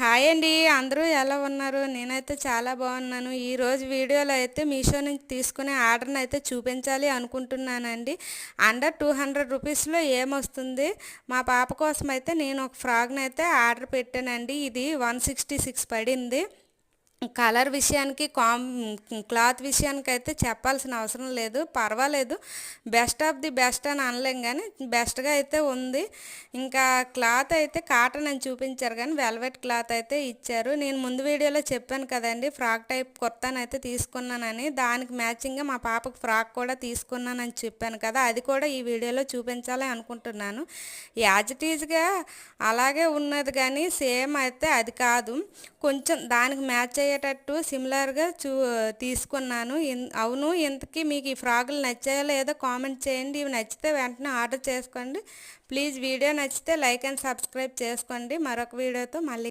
Hi అండి. అందరూ ఎలా ఉన్నారు? నేనైతే చాలా బాగున్నాను. ఈరోజు వీడియోలో అయితే మీషో నుంచి తీసుకునే ఆర్డర్ని అయితే చూపించాలి అనుకుంటున్నానండి. అండర్ 200 రూపీస్లో ఏమొస్తుంది? మా పాప కోసం అయితే నేను ఒక ఫ్రాక్ని అయితే ఆర్డర్ పెట్టానండి. ఇది 166 పడింది. కలర్ విషయానికి క్లాత్ విషయానికి అయితే చెప్పాల్సిన అవసరం లేదు, పర్వాలేదు. బెస్ట్ ఆఫ్ ది బెస్ట్ అని అనలేం కానీ బెస్ట్గా అయితే ఉంది. ఇంకా క్లాత్ అయితే కాటన్ అని చూపించారు కానీ వెల్వెట్ క్లాత్ అయితే ఇచ్చారు. నేను ముందు వీడియోలో చెప్పాను కదండి, ఫ్రాక్ టైప్ కుర్తానైతే తీసుకున్నానని. దానికి మ్యాచింగ్గా మా పాపకు ఫ్రాక్ కూడా తీసుకున్నానని చెప్పాను కదా, అది కూడా ఈ వీడియోలో చూపించాలి అనుకుంటున్నాను. యాజ్ ఇట్ ఈజ్గా అలాగే ఉన్నది కానీ సేమ్ అయితే అది కాదు, కొంచెం దానికి మ్యాచ్ అయ్యేటట్టు సిమిలర్గా తీసుకున్నాను. అవును, ఇంతకీ మీకు ఈ ఫ్రాకులు నచ్చాయో లేదో కామెంట్ చేయండి. ఇవి నచ్చితే వెంటనే ఆర్డర్ చేసుకోండి ప్లీజ్. వీడియో నచ్చితే లైక్ అండ్ సబ్స్క్రైబ్ చేసుకోండి. మరొక వీడియోతో మళ్ళీ